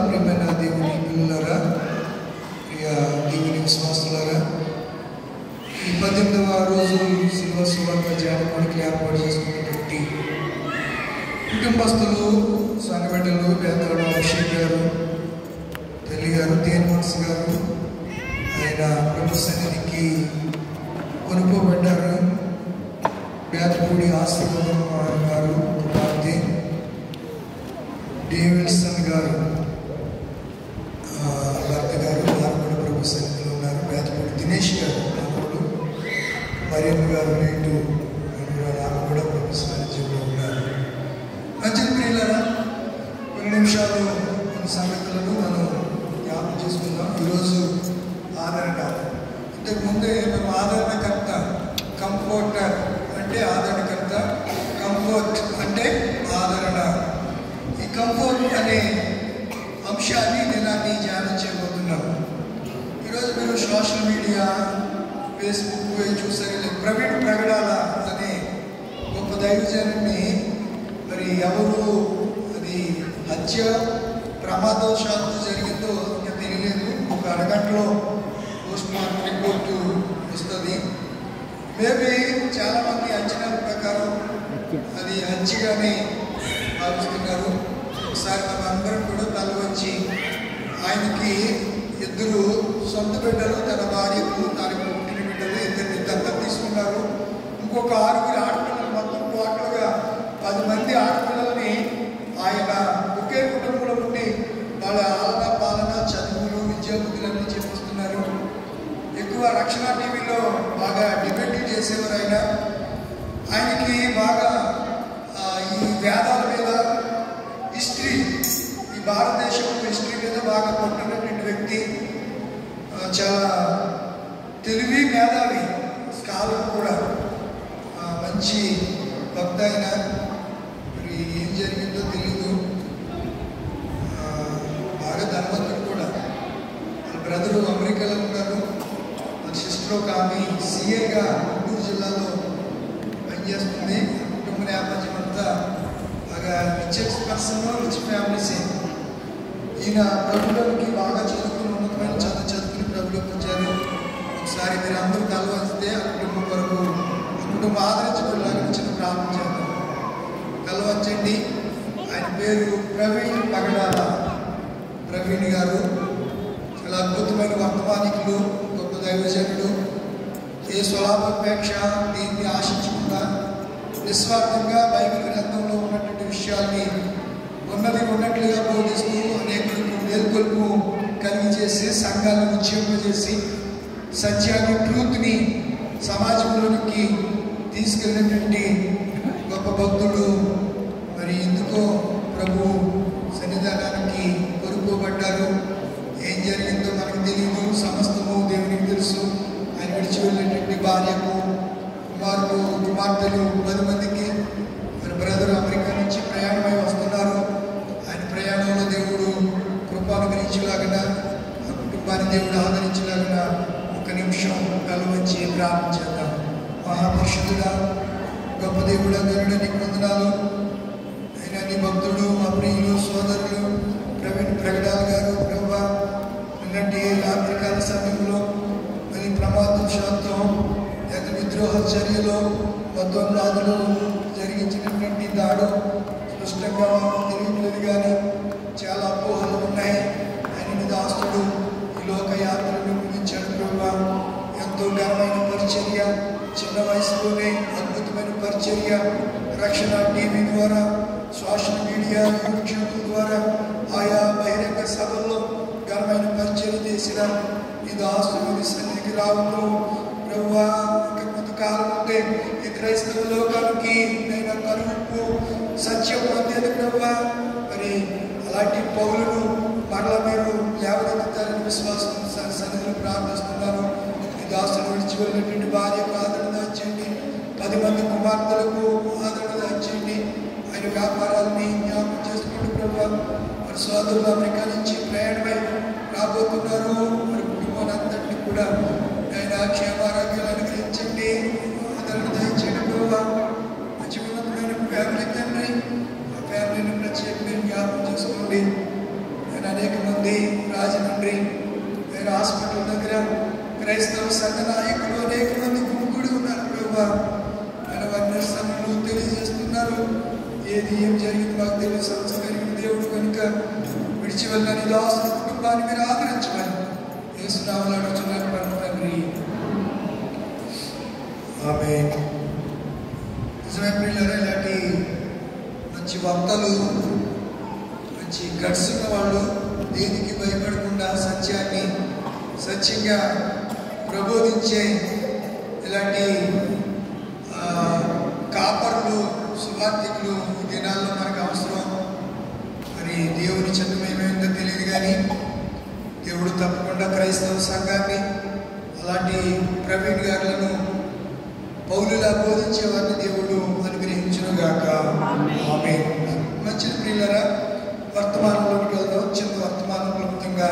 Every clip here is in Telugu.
ప్రియమైన దేవుని పిల్లలారా, ప్రియ దేవుని విశ్వాసులారా, ఈ 18వ రోజు శిల్వ సువార్త ధ్యానానికి ఏర్పాటు చేసుకున్నటువంటి కుటుంబస్తులు, సంఘబిడ్డలు, పేదల అభిషేక్ గారు, తల్లి గారు, తేన్మన్స్ గారు, ఆయన ప్రభు సన్నిధికి కొనుక్కోబడ్డారు. బేతపూడి ఆశీర్వాదం గారు, కుమార్తె డేవిడ్సన్ గారు భర్త గారు, వారు కూడా ప్రభు సన్నిధిలో ఉన్నారు. బేతపూడి దినేష్ గారు మనవడు, మరియమ్మ గారు నేటు ఆమె కూడా ప్రభు సన్నిధిలో ఉన్నారు. మంచి ప్రియులారా, కొన్ని నిమిషాలు కొన్ని సంగతులను మనం జ్ఞాపకం చేసుకుందాం. ఈరోజు ఆదరణ. ఇంతకుముందే మనం ఆదరణకర్త, కంఫర్టర్ అంటే ఆదరణకర్త, కంఫర్ట్ అంటే ఆదరణ. ఈ కంఫర్ట్ అనే అంశాన్ని నేను ధ్యానం చేయబోతున్నాం. ఈరోజు మీరు సోషల్ మీడియా, ఫేస్బుక్ చూసారు. ప్రవీణ్ ప్రగడాల అనే గొప్ప దైవజనుడిని మరి ఎవరు అది హత్య ప్రమాదవశాత్తు జరిగిందో ఇంకా తెలియలేదు. ఒక అరగంటలో పోస్ట్ మార్టం రిపోర్టు వస్తుంది. మేబీ చాలామంది అంచనాల ప్రకారం అది హత్యగానే భావిస్తున్నారు. ఒకసారి మనం అందరం కూడా తల వచ్చి ఆయనకి ఇద్దరు సొంత బిడ్డలు, తన భార్యకు, తనకు పుట్టిన బిడ్డలు ఇద్దరిని దత్తత తీసుకున్నారు. ఇంకొక 6 ఆడపిల్లలు, మొత్తం టోటల్గా 10 మంది ఆడపిల్లల్ని ఆయన ఒకే కుటుంబంలో ఉండి వాళ్ళ ఆలన పాలన, చదువులు, విద్యాబుద్ధులన్నీ చేపిస్తున్నారు. ఎక్కువ రక్షణ టీవీలో బాగా డిబేట్లు చేసేవారు. ఆయనకి బాగా ఈ వేదాల మీద, హిస్టరీ, ఈ భారతదేశం హిస్టరీ మీద బాగా కొట్టినటువంటి వ్యక్తి. చాలా తెలివి, మేధావి, స్కాలర్ కూడా, మంచి భక్త. అయినా మరి ఏం జరిగిందో తెలీదు. బాగా ధనవంతుడు కూడా. వాళ్ళ బ్రదరు అమెరికాలో ఉన్నారు. వాళ్ళ సిస్టర్ ఒక ఆమె సిఏగా గుంటూరు జిల్లాలో పనిచేస్తుంది. కుటుంబ నేపథ్యం అంతా బాగా రిచ్ పర్సన్, రిచ్ ఫ్యామిలీసే. ఈయన ప్రభులోకి బాగా చదువుకుని, ఉన్నతమైన చదువుకుని ప్రభులోకి వచ్చారు. ఒకసారి మీరు అందరూ కలవస్తే ఆ కుటుంబం కొరకు, ఆ కుటుంబం ఆదరించబడేలాగా చిన్న ప్రార్థన చేద్దాం. కలవచ్చండి. ఆయన పేరు ప్రవీణ్ పగడాల. ప్రవీణ్ గారు చాలా అద్భుతమైన వర్తమానికులు, గొప్ప దైవజనుడు. ఏ స్వలాభాపేక్ష దీన్ని ఆశించకుండా నిస్వార్థంగా బైబిల్ గ్రంథంలో ఉన్నటువంటి విషయాల్ని ఉన్నది ఉన్నట్లుగా బోధిస్తూ అనేకులకు మేల్కొల్పు కలిగి చేసి, సంఘాలను ఉద్యోగం సత్యాన్ని, ట్రూత్ని సమాజంలోనికి తీసుకెళ్ళినటువంటి గొప్ప భక్తుడు. మరి ఎందుకో ప్రభు సన్నిధానానికి కొనుక్కోబడ్డారు. ఏం జరిగిందో మనకు తెలియదు. సమస్తము దేవునికి తెలుసు. ఆయన విడిచి వెళ్ళినటువంటి భార్యకు, కుమారులు, కుమార్తెలు 10 మందికి మరి బ్రదర్ అమెరికా నుంచి ప్రయాణమై వస్తున్నారు. ఆయన ప్రయాణంలో దేవుడు కృపానుగ్రహించలాగిన, ఆ కుటుంబాన్ని దేవుడు ఆదరించలాగిన ఒక నిమిషం కలవచ్చి ప్రార్థన చేద్దాం. మహాపరిషుడుగా, గొప్ప దేవుడు, గరుడ నీకు వందనాలు. అయినా నీ భక్తుడు, మా ప్రియులు, సోదరులు ప్రవీణ్ ప్రగడాల గారు ప్రభా, నిన్నటి రాత్రికాల సమయంలో మరి ప్రమాదవశాత్తు విద్రోహ చర్యలో మతోన్మాదులు జరిగించినటువంటి దాడు స్పష్టంగా తెలియట్లేదు. కానీ చాలా అపోహలు ఉన్నాయి. ఆయన దాస్తుడు ఈ లోకయాత్రను ముగించాడు ప్రభా. ఎంతో ఘనమైన పరిచర్య, చిన్న వయసులోనే అద్భుతమైన పరిచర్య, రక్షణ టీవీ ద్వారా, సోషల్ మీడియా, యూట్యూబ్ ద్వారా, ఆయా బహిరంగ సభల్లో ఘనమైన పరిచర్య చేసిన ఈ దాస్తుని సన్నిధికి రావడం ప్రభువా. కొంతకాలం ఉంటే ఈ క్రైస్తవ లోకానికి నేను కరువు సత్యం పొందేది ప్రభువా. మరి అలాంటి పౌరులను మరలా మీరు లేవనెత్తుతారని విశ్వాసం సన్నిధిలో ప్రార్థిస్తున్నాను. ఈ దాసులు విడిచి వెళ్ళినటువంటి భార్యకు ఆదరణ దాచేయండి. 10 మంది కుమార్తెలకు ఆదరణ దాచేయండి. ఆయన వ్యాపారాలని జ్ఞాపకం చేసుకోండి ప్రభువా. మరి సోదరులు అమెరికా నుంచి ప్రయాణమై రాబోతున్నారు. మరి కుటుంబాన్ని అంతటినీ కూడా ఆయన క్షేమారోగ్యాలు అనుగ్రహించండి, ఆదరణ దయచేయండి ప్రభువా. మంచి ఉన్నతమైన ఫ్యామిలీ తండ్రి, ఆ ఫ్యామిలీని ప్రత్యేకంగా జ్ఞాపకం చేసుకోండి. ఆయన అనేక మంది రాజమండ్రి వేరే హాస్పిటల్ దగ్గర క్రైస్తవ సంఘ నాయకులు అనేక మంది గుంపుడి ఉన్నారు. ప్రభా ఆయన వారి సమయంలో తెలియజేస్తున్నారు. ఏం జరిగింది మాకు తెలియదు, సమస్య కలిగిన దేవుడు కనుక విడిచి వెళ్ళని దాసుల కుటుంబాన్ని మీరు ఆదరించమని యేసునామములో అడుగుచున్నాను పరమ తండ్రి, ఆమేన్. నిజమే ప్రియులారా, ఇలాంటి మంచి వక్తలు, మంచి గట్స్ ఉన్న వాళ్ళు, దేనికి భయపడకుండా సత్యాన్ని సత్యంగా ప్రబోధించే ఇలాంటి కాపర్లు, సువార్థికులు ఈ దినాల్లో మనకు అవసరం. మరి దేవుని చిత్తమేమైందో తెలియదు కానీ దేవుడు తప్పకుండా క్రైస్తవ సంఘాన్ని అలాంటి ప్రవీణ్ గారులను పౌలులా బోధించే వారిని దేవుడు అనుగ్రహించునుగాక. ఆమేన్. మంచిది ప్రియులారా, వర్తమానంలోకి వెళ్దాం. చిన్న వర్తమానం క్లుప్తంగా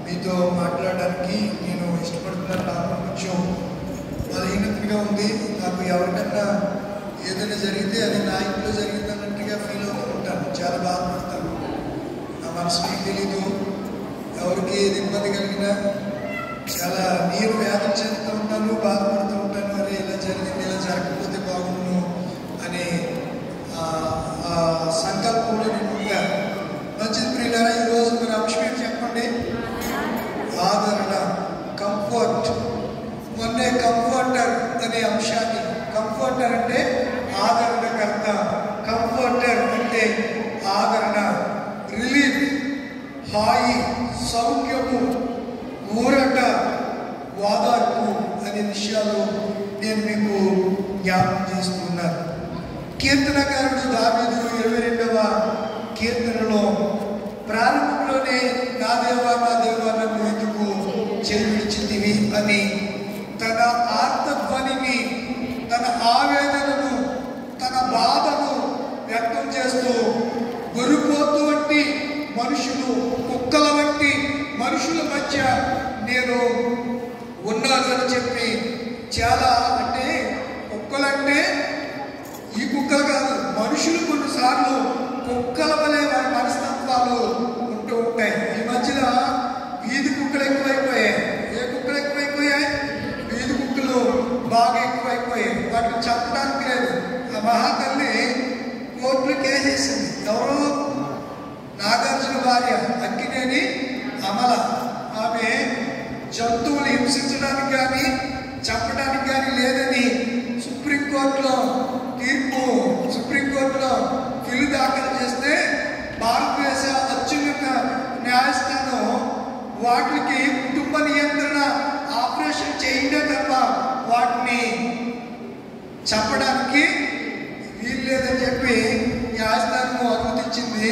మీతో మాట్లాడడానికి నేను ఇష్టపడుతున్నాను. నాకు కొంచెం బలహీనతగా ఉంది. నాకు ఎవరికన్నా ఏదైనా జరిగితే అది నా ఇంట్లో జరిగిందన్నట్టుగా ఫీల్ అవుతూ ఉంటాను. చాలా బాధపడతాను. నా మనసు మీకు తెలీదు. ఎవరికి ఏది ఇబ్బంది కలిగినా చాలా నేను వేదన చెందుతూ ఉంటాను, బాధపడుతూ ఉంటాను. అరే ఇలా జరిగింది, ఇలా జరగకపోతే బాగుండు అనే సంకల్పంలో నేను ఉంటాను. మంచిది ప్రియులారా, ఈరోజు మన అంశం ఏంటి చెప్పండి? ఆదరణ, కంఫర్ట్. మొన్నే కంఫర్టర్ అనే అంశాన్ని, కంఫర్టర్ అంటే ఆదరణకర్త, కంఫర్టర్ అంటే ఆదరణ, రిలీఫ్, హాయి, సౌఖ్యము, ఊరట, వాదార్పు అనే విషయాలు నేను మీకు జ్ఞాపకం చేస్తున్నాను. కీర్తనకారుడు దావీదు 22వ కీర్తనలో ప్రారంభంలోనే నా దేవా నా దేవా నన్ను ఎందుకు చెల్లించితివి అని తన ఆర్తధ్వనిని, తన ఆవేదనను, తన బాధను వ్యక్తం చేస్తూ గొర్రెపోతు వంటి మనుషులు, కుక్కల వంటి మనుషుల మధ్య నేను ఉన్నానని చెప్పి, చాలా అంటే కుక్కలంటే ఈ కుక్కలు కాదు, మనుషులు కొన్నిసార్లు కుక్కల వలె వారి మనస్తత్వాలు ఉంటూ ఉంటాయి. ఈ మధ్యలో వీధి కుక్కలు ఎక్కువైపోయాయి. ఏ కుక్కలు ఎక్కువైపోయాయి? వీధి కుక్కలు బాగా ఎక్కువైపోయాయి. వాటిని చంపడానికి లేదు. ఆ మహాతల్లి కోర్టులో కేసేసింది. ఎవరు? నాగార్జున భార్య అక్కినేని అమల. ఆమె జంతువులు హింసించడానికి కానీ చంపడానికి కానీ లేదని సుప్రీంకోర్టులో బిల్లు దాఖలు చేస్తే భారతదేశ అత్యున్నత న్యాయస్థానం వాటికి కుటుంబ నియంత్రణ ఆపరేషన్ చేయండి తప్ప వాటిని చంపడానికి వీలు లేదని చెప్పి న్యాయస్థానం అనుమతించింది,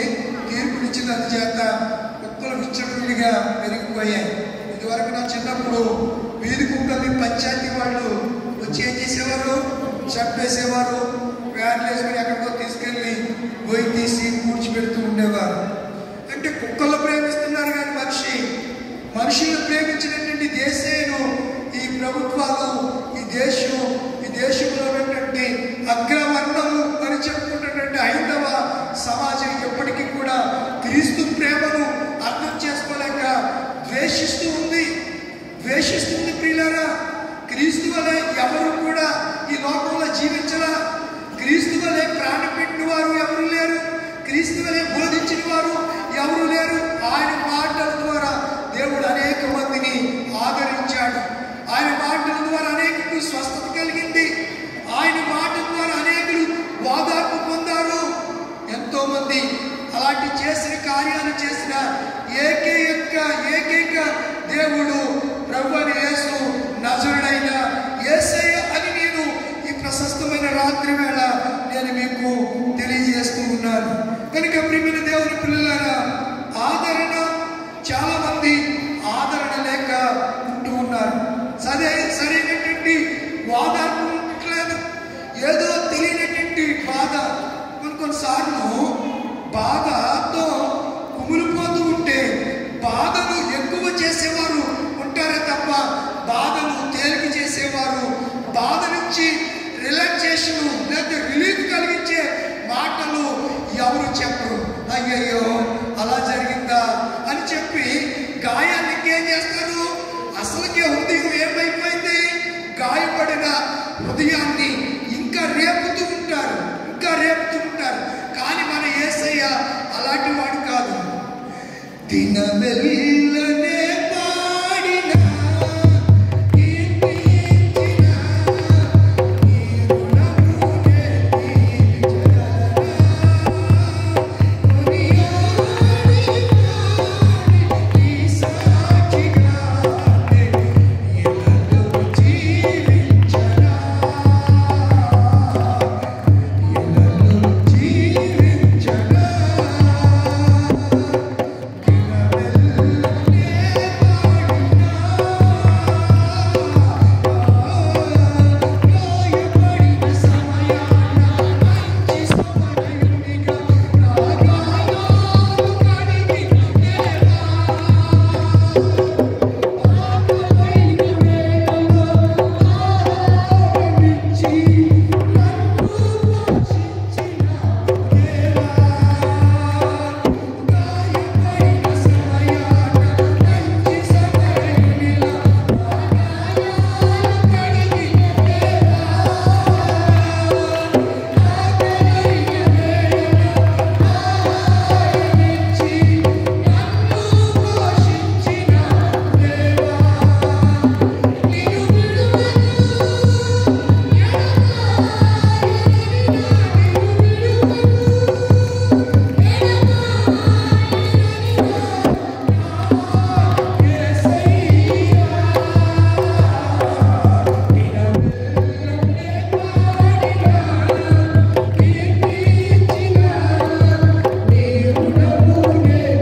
తీర్పునిచ్చింది. అందుచేత కుక్కలు విచ్చలవిడిగా పెరిగిపోయాయి. ఇదివరకు నా చిన్నప్పుడు వీధి కుక్కల్ని పంచాయతీ వాళ్ళు వచ్చి ఏం చేసేవారు? చంపేసేవారు. వ్యాన్లు వేసుకుని ఎక్కడికో తీసుకెళ్ళి గొయ్యి తీసి పూడ్చిపెడుతూ ఉండేవారు. అంటే కుక్కలు ప్రేమిస్తున్నారు కానీ మనుషులను ప్రేమించినటువంటి దేశేను ఈ ప్రభుత్వాలు, ఈ దేశంలో ఉన్నటువంటి అగ్రవర్ణము అని చెప్పుకుంటున్నటువంటి హైందవ సమాజం ఎప్పటికీ కూడా క్రీస్తు ప్రేమను అర్థం చేసుకోలేక ద్వేషిస్తుంది. ప్రియులారా, క్రీస్తు వలె ఎవరు కూడా ఈ లోకంలో జీవించరా. క్రీస్తు వలె ప్రాణం పెట్టిన వారు ఎవరు లేరు. క్రీస్తు వలె బోధించిన వారు ఎవరు లేరు. ఆయన మాటల ద్వారా దేవుడు అనేక మందిని ఆదరించాడు. ఆయన మాటల ద్వారా అనేకులకు స్వస్థత కలిగింది. ఆయన మాటల ద్వారా అనేకులు వాదార్పు పొందారు. ఎంతో మంది అలాంటి చేసిన కార్యాలు చేసిన ఏకైక దేవుడు ప్రభువైన యేసు నజరుడైన యేసయ్య అని నేను ఈ ప్రశస్తమైన రాత్రి వేళ నేను మీకు తెలియజేస్తూ ఉన్నాను. కనుక ప్రియమైన దేవుని పిల్లలారా, ఆదరణ, చాలా మంది ఆదరణ లేక ఉంటూ ఉన్నారు. సరైనటువంటి వాదార్పు ఉండట్లేదు. ఏదో తెలియనటువంటి బాధ. కొన్నిసార్లు బాధతో కుమిలిపోతూ ఉంటే బాధను ఎక్కువ చేసేవారు ఉంటారే తప్ప బాధను తేలిక చేసేవారు, బాధ నుంచి రిలాక్సేషన్ లేదా రిలీఫ్ కలిగించే మాటలు ఎవరు చెప్పరు. అయ్యయ్యో అలా జరిగిందా అని హృదయం ఏమైపోయింది? గాయపడిన హృదయాన్ని ఇంకా రేపుతూ ఉంటారు, ఇంకా రేపుతూ ఉంటారు. కానీ మన యేసయ్య అలాంటి వాడు కాదు. దినమెల్లనే పాడిన కీర్తించిన నీ రుణమునే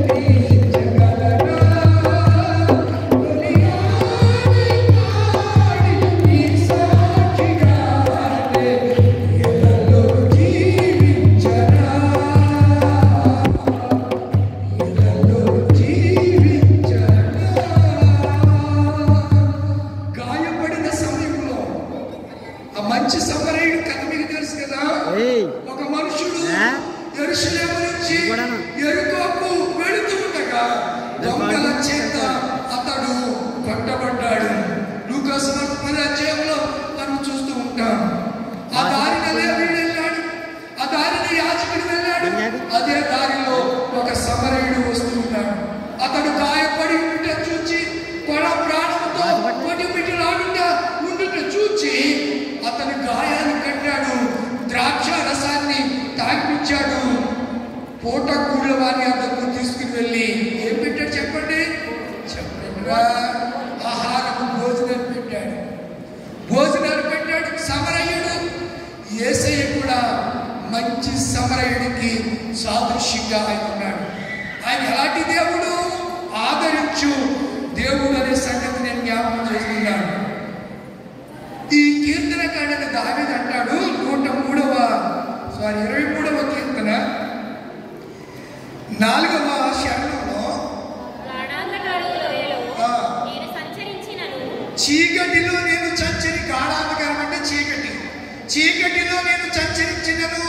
తీర్చగలనా, కొనియాడి నీ సాక్షిగా ఎన్నడూ జీవించనా, ఎన్నడూ జీవించనా. మంచి సమరయుడు కథ మీకు తెలుసు కదా. ఒక మనుషుడు యెరూషలేము నుంచి యెరికోకు వెళుతూ ఉండగా దొంగల చేత అతడు కొట్టబడ్డాడు. లూకా సువార్త 10వ అధ్యాయంలో మనం చూస్తూ ఉంటాం. ఆ దారిన లేవీయుడు వెళ్ళాడు, ఆ దారిన యాజకుడు వెళ్ళాడు, అదే దారిలో ఒక సమరయుడు వస్తూ ఉన్నాడు. అతడు గాయపడి ఉంటే చూచి ప్రాణంతో కొట్టిమిట్లాడుట ఉండుట చూచి అతని గాయాన్ని కట్టాడు, ద్రాక్ష రసాన్ని తాగిపించాడు, పూట కూళ్ళ వారిని అంతకు తీసుకుని వెళ్ళి ఏం పెట్టాడు చెప్పండి? ఆహారము భోజనాలు పెట్టాడు, భోజనాలు పెట్టాడు. సమరయుడు యేసయ్య కూడా మంచి సమరయుడికి సాదృశ్యంగా ఆయన ఉన్నాడు. ఆయన ఎలాంటి దేవుడు? ఆదరించు దేవుడు అనే సంగతి నేను జ్ఞాపకం చేస్తున్నాను. ఈ కీర్తనకారుడు దావీదు అంటాడు 23వ కీర్తన 4వ శరణంలో, చీకటిలో నేను సంచరి, గాఢాంధకారం అంటే చీకటి, చీకటిలో నేను సంచరించినను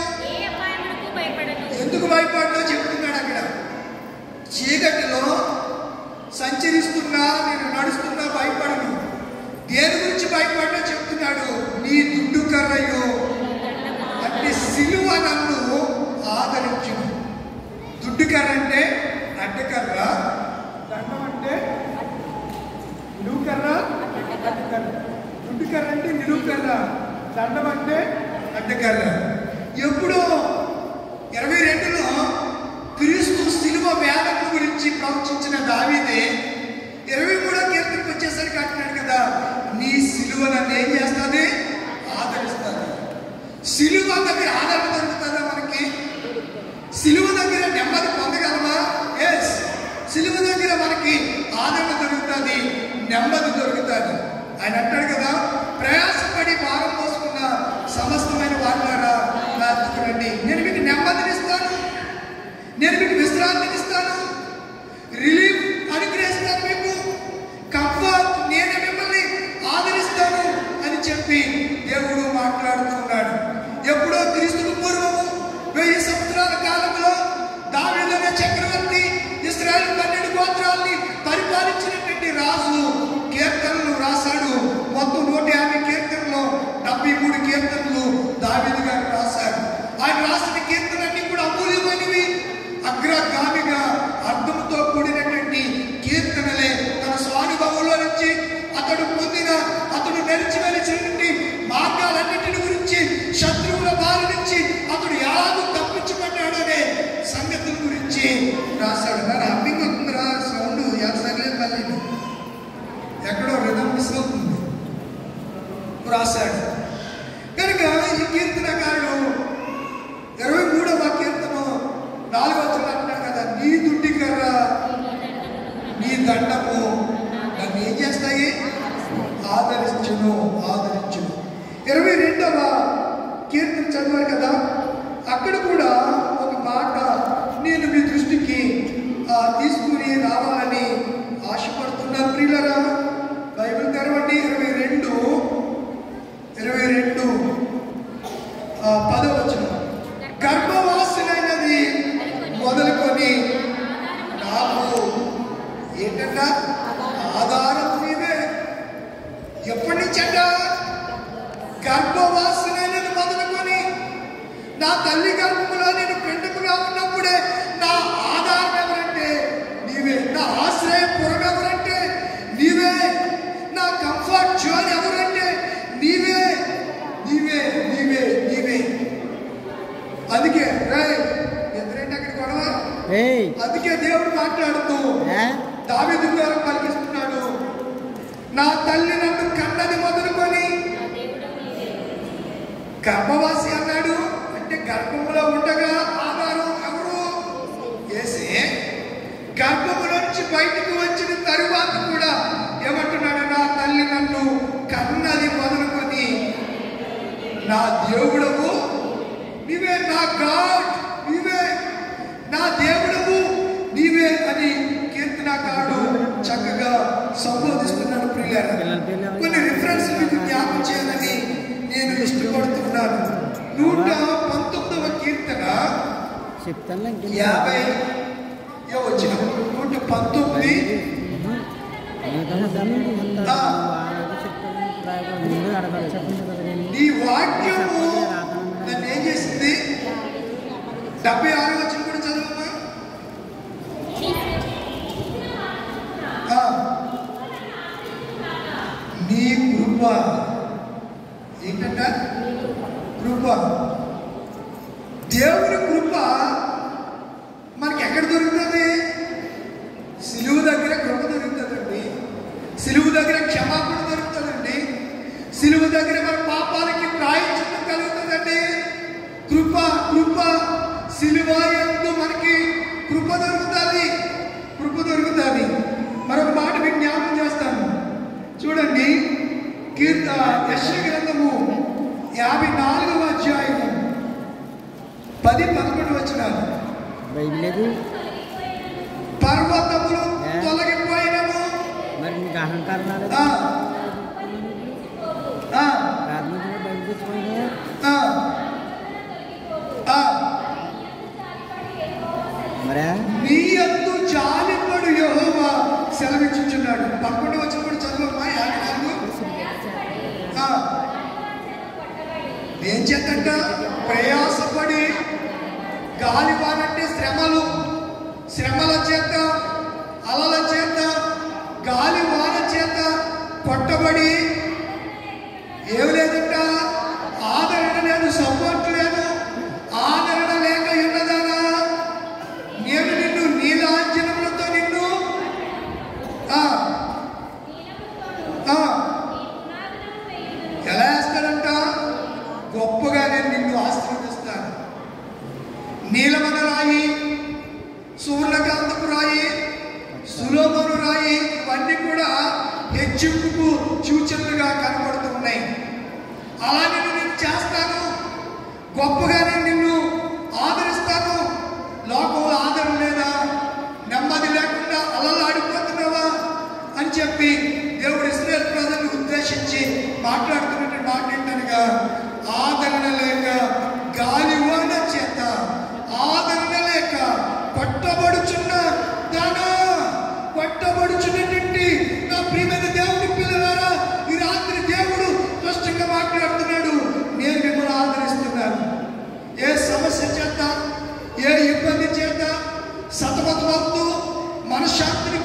ఎందుకు భయపడలో చెప్తున్నాడు. అక్కడ చీకటిలో సంచరిస్తున్నా, నేను నడుస్తున్నా భయపడను. దేని గురించి భయపడ్డా చెప్తున్నాడు? నీ దుడ్డు కర్రయో అంటే సిలువ నన్ను ఆదరించును. దుడ్డు కర్ర అంటే అడ్డకర్ర, దండం అంటే నిలువు కర్ర, అడ్డకర్ర. దుడ్డు కర్ర అంటే నిలువు కర్ర, దండం అంటే అడ్డకర్ర. ఎప్పుడో 22లో క్రీస్తు సిలువ వేదన గురించి ప్రవచించిన దావీదే 23వ కీర్తనకు వచ్చేసరికి అంటున్నాడు కదా, నీ సిలువ నన్ను ఏం చేస్తుంది? ఆదరిస్తుంది. సిలువ దగ్గర ఆదరణ దొరుకుతుందా మనకి? సిలువ దగ్గర నెమ్మది పొందగలమా? ఎస్, సిలువ దగ్గర మనకి ఆదరణ దొరుకుతుంది, నెమ్మది దొరుకుతుంది. ఆయన అంటాడు కదా, ప్రయాసపడి భారం మోసుకున్న సమస్తమైన వారులారా నా దగ్గరకు రండి, నేను మీకు నెమ్మదినిస్తాను, నేను మీకు విశ్రాంతినిస్తాను, రిలీఫ్ అనుగ్రహిస్తాను, మీకు కంఫర్ట్, నేను మిమ్మల్ని ఆదరిస్తాను అని చెప్పి దేవుడు మాట్లాడుతున్నాడు. ఎప్పుడో క్రీస్తుకు పూర్వము 1000 సంవత్సరాల కాలంలో దావీదు అనే చక్రవర్తి ఇశ్రాయేలు 12 గోత్రాల్ని పరిపాలించినటువంటి రాజు కీర్తనలు రాశాడు. మొత్తం 150 కీర్తనలు, 73 కీర్తనలు దావీదు గారు రాశాడు. ఆయన రాసిన కీర్తనలన్నీ కూడా అమూల్యమైనవి, అగ్రగామిగా అర్థంతో కూడినటువంటి కీర్తనలే. తన స్వానుభవంలో నుంచి అతడు నడిచి వెలిచినటువంటి మార్గాలన్నింటిని గురించి, శత్రువుల బారి నుంచి అతడు ఎలాగూ తప్పించబడ్డాడనే సంగతుల గురించి రాశాడు. నా అమ్మింగ్ అవుతుందిరా సౌండ్ సగలేదు, మళ్ళీ ఎక్కడో రిధం మిస్ అవుతుంది. రాశాడు కనుక ఈ కీర్తనకారుడు 23వ కీర్తన 4వ వచనం అంటాడు కదా, నీ దుడ్డి కర్ర నీ దండము నన్ను ఏం చేస్తాయి? ఆదరించును. 22వ కీర్తన చదివారు కదా, అక్కడ కూడా ఒక మాట నేను మీ దృష్టికి తీసుకుని రావాలని ఆశపడుతున్నాను. ప్రియులారా, బైబిల్ తెరవండి. 22 10వ వచనం. గర్భవాసులైనది మొదలుకొని నాకు ఏంటంట? ఆధారం నీవే. ఎప్పటి నుంచంట? గర్భవాసులైనది మొదలుకొని నా తల్లి గర్భంలో నేను పెండుకుగా ఉన్నప్పుడే నా ఆధారం ఎవరంటే నీవే. నా ఆశ్రయపురం ఎవరంటే నీవే. నా కంఫర్ట్ జోన్ ఎవరంటే నీవే. అందుకే ఎదురైతే అక్కడ గొడవ. అందుకే దేవుడు మాట్లాడుతూ దావీదు ద్వారా పలికిస్తున్నాడు, నా తల్లి నన్ను కన్నది మొదలుకొని. గర్భవాసి అన్నాడు అంటే గర్భంలో ఉండగా ఆధారం ఎవరు? యేసే. గర్భములో నుంచి బయటకు వచ్చిన తరువాత కూడా ఏమంటున్నాడు? నా తల్లి నన్ను కన్నది మొదలుకొని నా దేవుడవు నీవే, నా గాడ్ నీవే, నా దేవుడవు నీవే అని కీర్తనకారుడు చక్కగా సంబోధిస్తున్నాడు. ప్రియులారా, కొన్ని రిఫరెన్స్ మీకు జ్ఞాపకం చేయాలని నేను ఇష్టపడుతున్నాను. 119వ కీర్తన 50వ వచనం. 119. నీ వాక్యము నన్ను ఏం చేసింది? 76వ వచనం కూడా చదువుమా. నీ కృప ఏంటంట? కృప. దేవుని కృప మనకి ఎక్కడ దొరుకుతుంది? సిలువు దగ్గర కృప దొరుకుతుందండి. సిలువు దగ్గర క్షమాపణ దొరుకుతుందండి. సిలువు దగ్గర మన పాపాలకి ప్రాయశ్చిత్తం కలుగుతుందండి. కృప సిలువ యందు మనకి కృప దొరుకుతుంది. మరొక మాట మీకు జ్ఞాపకం చేస్తాను. చూడండి, యెషయా గ్రంథము 54వ అధ్యాయము 10-11 వచనాలు. పర్వతములు తొలగిపోయినము. మరి నీకు అహంకారం నీ యందు జాలిపడు యెహోవా సెలవిచ్చుచున్నాడు. 11వ వచనం కూడా చదువమ్మా. 54. ఏం చేద్దంట? ప్రయాసపడి గాలివానంటే శ్రమల చేత, అలల చేత, గాలివాన చేత కొట్టబడి ఏమి లేదంట? ఆదరణ లేదు, సపోర్ట్ లేదు. ఆదరణ లేక ఉన్నదానా నేను నిన్ను నీలాంజనములతో నిన్ను ఎలా వేస్తాడంట? గొప్పగా నేను నిన్ను ఆశీర్వదిస్తాను. నీలమన రాయి, సువర్ణకాంతపు రాయి, సులోమను రాయి, ఇవన్నీ కూడా హెచ్చింపుకు సూచనలుగా కనబడుతూ ఉన్నాయి. అలా నేను చేస్తాను, గొప్పగా నేను నిన్ను ఆదరిస్తాను. లోకంలో ఆదరణ లేదా? నెమ్మది లేకుండా అలలాడిపోతున్నావా అని చెప్పి దేవుడు ఇశ్రాయేలు ప్రజలను ఉద్దేశించి మాట్లాడుతున్నటువంటి మాట ఏంటనగా, ఆదరణ లేక గాలివాన చేత, ఆదరణ లేక కొట్టబడుచున్నటువంటి నా ప్రియమైన దేవుని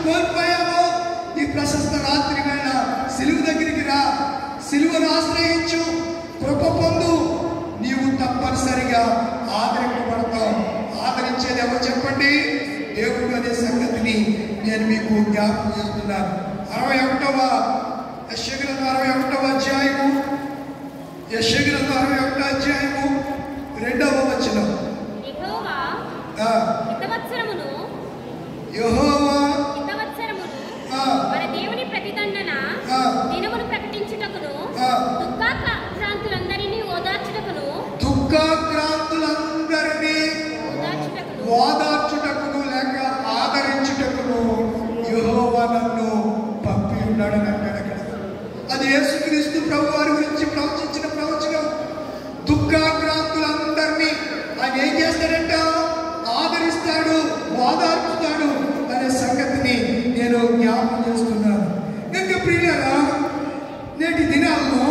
కోల్పోయావో ఈ ప్రశస్త రాత్రి వేళ సిలువ దగ్గరికి రా, సిలువను ఆశ్రయించు, కృప పొందు. నీవు తప్పనిసరిగా ఆదరింపబడతావు. ఆదరించేది ఎవరు చెప్పండి? దేవుడు అనే సంగతిని నేను మీకు జ్ఞాపకం చేస్తున్నాను. 61వ యెషయా 61వ అధ్యాయము, యెషయా 61వ అధ్యాయము 2వ వచనం. యెహోవా మన దేవుని ప్రతిదండన దినమును ప్రకటించుటకును, దుఃఖాక్రాంతులందరినీ ఓదార్చుటకును, ఓదార్చుటకును లేక ఆదరించుటకును యెహోవా నన్ను పంపి ఉన్నాడని అంటాడు అక్కడ. అది యేసుక్రీస్తు ప్రభు వారి గురించి ప్రవచించిన ప్రవచనం. దుఃఖాక్రాంతులందరినీ ఆయన ఏం చేస్తాడంట? ఆదరిస్తాడు, ఓదార్చుతాడు అనే సంగతిని నేను జ్ఞాపకం చేస్తున్నాను. ఇంకా ప్రియులారా, నేటి దినాల్లో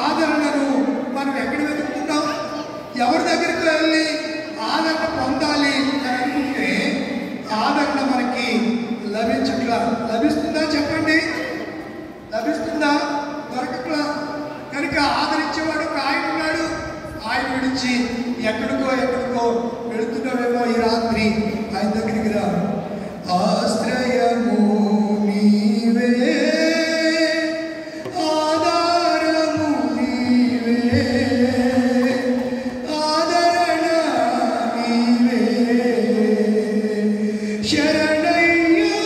ఆదరణను మనం ఎక్కడ వెతుకుతున్నాం? ఎవరి దగ్గరికి వెళ్ళి ఆదరణ పొందాలి అని అనుకుంటే ఆదరణ మనకి లభించట్లా. లభిస్తుందా చెప్పండి? లభిస్తుందా? దొరకట్లా. కనుక ఆదరించేవాడు ఒక ఆయన ఉన్నాడు. ఆయన విడిచి ఎక్కడికో వెళుతున్నావేమో ఈ రాత్రి ఆయన దగ్గరికి రా. ఆశ్రయము నీవే, ఆధారము నీవే, ఆదరణ నీవే, శరణయ్యా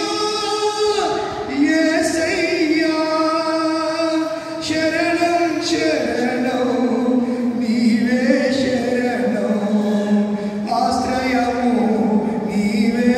యేసయ్యా, శరణం శరణం నీవే, శరణం ఆశ్రయము నీవే,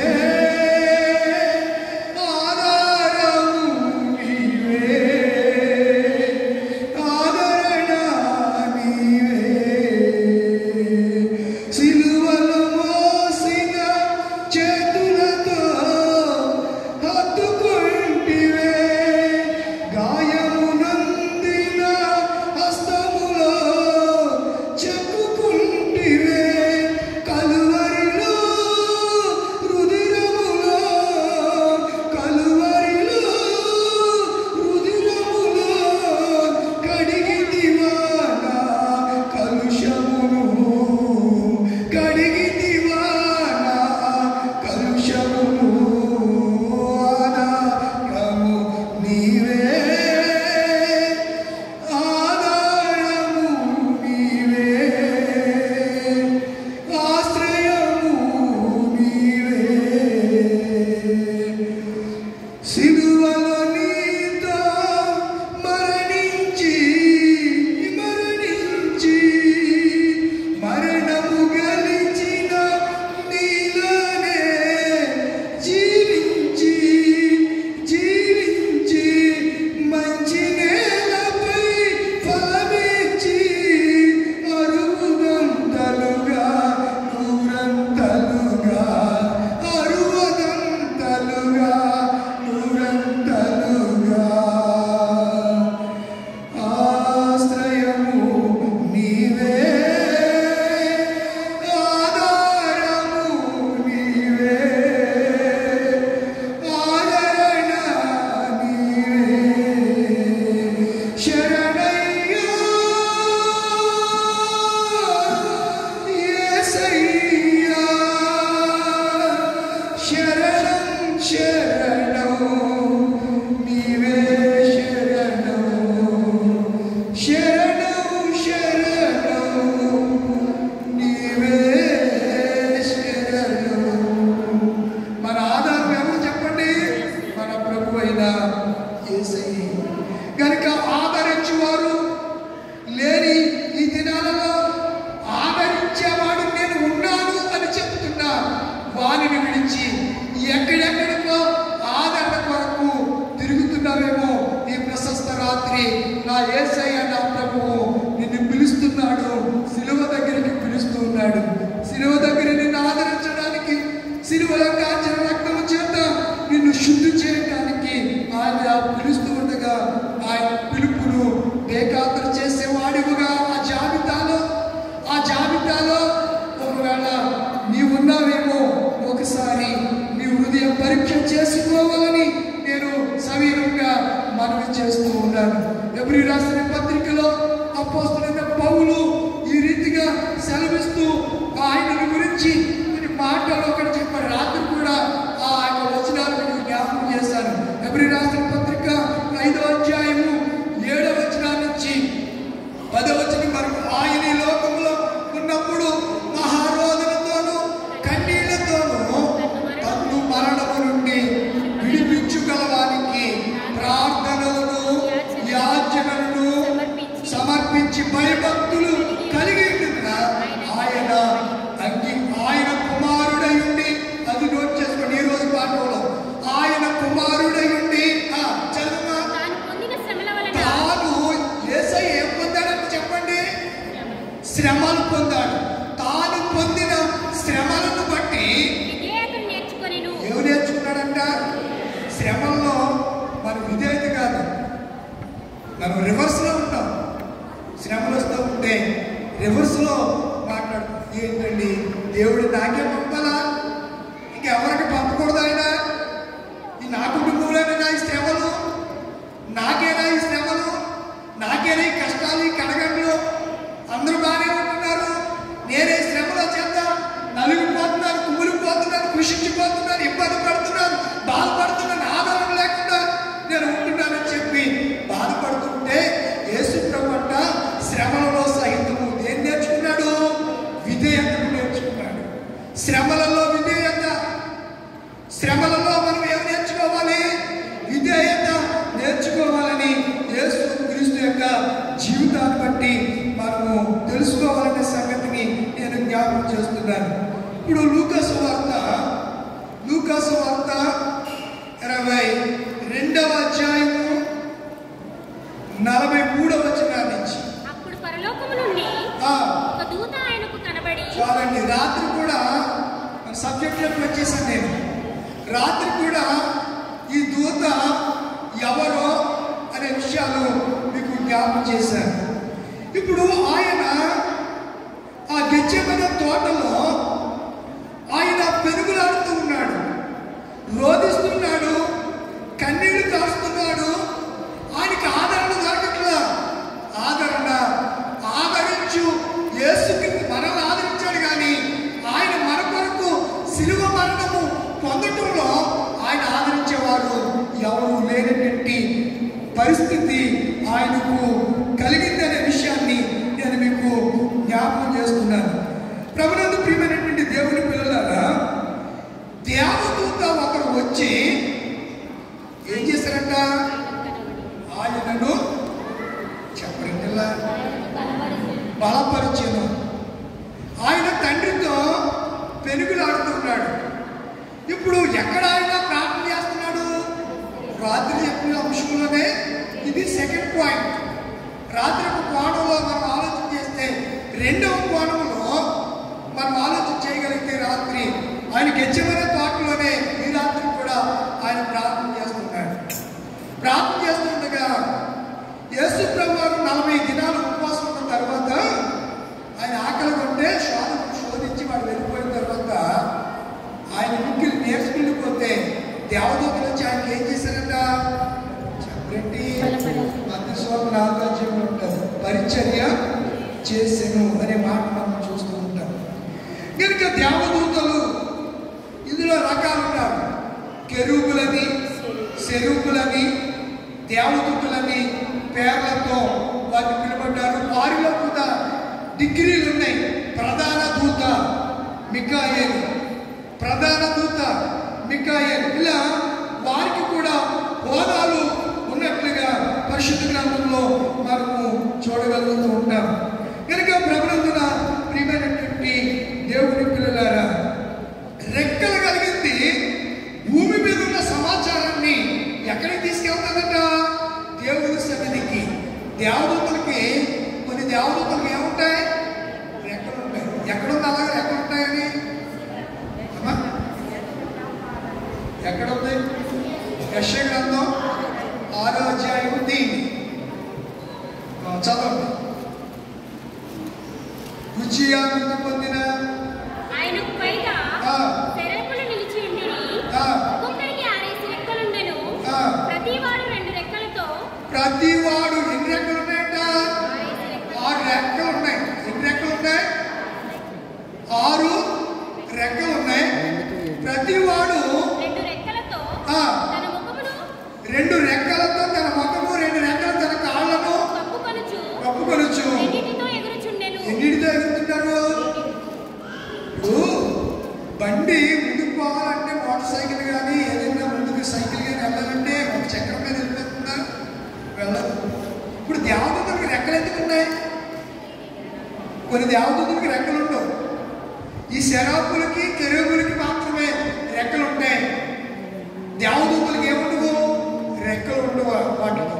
నా యేసయ్య నా ప్రభువు నిన్ను పిలుస్తున్నాడు, సిలువ దగ్గరికి పిలుస్తూ ఉన్నాడు. సిలువ దగ్గర నిన్ను ఆదరించడానికి, సిలువలో కాచిన రక్తము చేత నిన్ను శుద్ధి చేయడానికి ఆయన పిలుస్తూ ఉండగా ఆయన పిలుపును హెబ్రీ రాసిన పత్రిక 5వ అధ్యాయము 7వ వచనం నుంచి 10వ వచనం వరకు ఆయన ఈ లోకంలో ఉన్నప్పుడు మహారోదనతోనూ కన్నీళ్లతోనూ తన్ను మరణము నుండి విడిపించుగలవానికి ప్రార్థనలను యాచనలను సమర్పించి భయభక్తులు కలిగి ఆయన కుమారుడై ఉండి, అది నోట్ చేసుకోండి ఈ రోజు పాఠంలో, ఆయన కుమారుడై ఉండి తాను యేసయ్య ఏం పొందాడని చెప్పండి, శ్రమలు పొందాడు. తాను పొందిన శ్రమలను బట్టి ఏమి నేర్చుకున్నాడంట? శ్రమల్లో మనం విధేయత కాదు, మనం రివర్స్లో ఉంటాం. శ్రమలు వస్తూ ఉంటే రివర్స్లో మాట్లాడుతాం. ఏంటండి, దేవుడు నాకే పంపాలా, ఇంకెవరికి పంపకూడదు? ఆయన ఈ నా కుటుంబంలోనే ఈ శ్రమలు, నాకేనా ఈ శ్రమలు, నాకేనా ఈ కష్టాలు, ఈ కడగండ్లు? అందరూ బాగానే ఉంటున్నారు, నేనే శ్రమలో చేత నలిగిపోతున్నాను, కుమిలిపోతున్నాను, కృషించిపోతున్నాను, ఇబ్బంది పడుతున్నాను, బాధపడుతున్నాను, ఆధారం లేకుండా నేను ఉంటున్నానని చెప్పి బాధపడుతుంటే యేసు ప్రభువు శ్రమలలో సహితము ఏం నేర్చుకున్నాడు? విధేయతను నేర్చుకున్నాడు. శ్రమలలో విధేయత. శ్రమలలో మనం ఏమి నేర్చుకోవాలి? విధేయత నేర్చుకోవాలని యేసు క్రీస్తు యొక్క జీవితాన్ని బట్టి మనము తెలుసుకోవాలనే సంగతిని నేను జ్ఞాపకం చేస్తున్నాను. ఇప్పుడు లూకాసు వార్త 22వ అధ్యాయము 43వ వచనం నుంచి. అప్పుడు పరలోకము నుండి ఒక దూత ఆయనకు కనబడి, చాలండి, రాత్రి కూడా మన సబ్జెక్ట్లోకి వచ్చేసాను నేను. రాత్రి కూడా ఈ దూత ఎవరో అనే విషయాలు మీకు జ్ఞాపకం చేశాను. ఇప్పుడు ఆయన ఆ గెత్సేమనే తోటలో ఆయన పెనుగులాడుతూ ఉన్నాడు, రోధిస్తున్నాడు, కన్నీళ్లు కాస్తున్నాడు. ఆయనకి ఆదరణ దొరకట్లా. ఆదరించు యేసుకి మనల్ని ఆదరించాడు, కానీ ఆయన మన కొరకు శిలువ మరణము పొందటంలో ఆయన ఆదరించేవారు ఎవరు లేనటువంటి పరిస్థితి ఆయనకు కలిగిందనే విషయాన్ని నేను మీకు జ్ఞాపకం చేస్తున్నాను. ప్రభునందు ప్రియమైనటువంటి దేవుని పిల్లలారా, దేవదూత ఒకరు వచ్చి ఏం చేశారంట? ఆయనను చెప్పరంటలా బలపరిచెను. ఆయన తండ్రితో పెనుగులాడుతున్నాడు. ఇప్పుడు ఎక్కడ ఆయన ప్రార్థన చేస్తున్నాడు? రాత్రి చెప్పిన అంశంలోనే ఇది సెకండ్ పాయింట్. రాత్రి ఒక కోణంలో మనం ఆలోచన చేస్తే, రెండవ కోణంలో మనం ఆలోచన చేయగలిగితే రాత్రి ఆయన గెత్సేమనే తోటలోనే ఈ రాత్రి కూడా ఆయన ప్రార్థన చేస్తున్నాడు. ప్రార్థన చేస్తుండగా యేసు ప్రభువు 40 దినాలు ఉపవాసం ఉన్న తర్వాత ఆయన ఆకలి కొంటే శోధించి వాడు వెళ్ళిపోయిన తర్వాత ఆయన ముక్కిలు నేర్చుకెళ్ళిపోతే దేవదూతలు వచ్చి ఆయనకి ఏం చేశారట? చెప్పండి, మత్తయి 4వ అధ్యాయంలో ఉంటుంది, పరిచర్య చేసెను అనే మాట మనం చూస్తూ ఉంటాం. కనుక దేవదూతలు ఇందులో రకాలు ఉన్నారు. కెరూబులని, సెరూబులని, దేవదూతలని పేర్లతో వారిని పిలువబడ్డారు. వారిలో కూడా డిగ్రీలు ఉన్నాయి. ప్రధాన దూత మిఖాయేలు, ఇలా వారికి కూడా హోదాలు ఉన్నట్లుగా పరిశుద్ధ గ్రంథంలో మనము చూడగలుగుతూ ఉంటాం. కనుక ప్రభునందున ప్రియమైనటువంటి దేవుని పిల్లలారా, రెక్కలు కలిగింది భూమి మీద ఉన్న సమాచారాన్ని ఎక్కడికి తీసుకెళ్తాదట? దేవుని సన్నిధికి. దేవదూతలకి, కొన్ని దేవదూతలకి ఏముంటాయి? రెక్కలు ఉంటాయి. ఎక్కడుంది అలాగే రెక్కలు ఉంటాయని? ఎక్కడుంది? యెషయా గ్రంథం 6వ అధ్యాయం దీన్ని చదవండి. ఉజ్జియా మృతి పొందిన ఆయనకు పైగా తెరపులు నిలిచి ఉండిరి. ఒక్కొక్కరికి 6 రెక్కలుండెను. ప్రతివాడు 2 రెక్కలతో. ప్రతివాడు ఎన్ని రెక్కలు ఉన్నాయంట? 6 రెక్కలు ఉన్నాయి. ఎన్ని రెక్కలు ఉన్నాయి? 6 రెక్కలు ఉన్నాయి. ప్రతివాడు 2 రెక్కలతో తన ముఖమును మరి దేవదూతలకి రెక్కలు ఉండవు. ఈ శరాపులకి కెరూబులకి మాత్రమే రెక్కలు ఉంటాయి. దేవదూతలకి ఏముండవు, రెక్కలు ఉండవు. వాటికి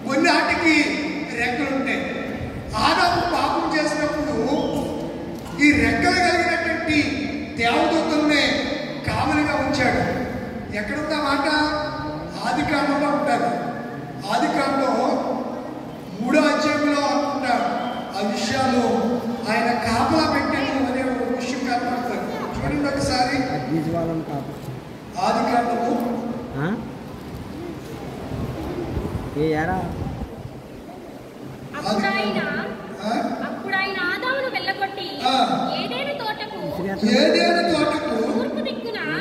కొన్ని వాటికి రెక్కలు ఉంటాయి. ఆదాము పాపం చేసినప్పుడు ఈ రెక్కలు కలిగినటువంటి దేవదూతల్ని కావలిగా ఉంచాడు. ఎక్కడుందా మాట? ఆది కాండంలో ఉంటాడు. ఆది కాండం 3వ అధ్యాయంలో అనుకుంటాడు ఆ విషయాలు ఆయన కాపలా పెట్టాను అనే ఒక విషయం కనపడతాడు. చూడండి ఒకసారి ఆది కాండము అప్పుడు ఆయన ఆదామును వెళ్ళగొట్టి ఏదైను తోటకు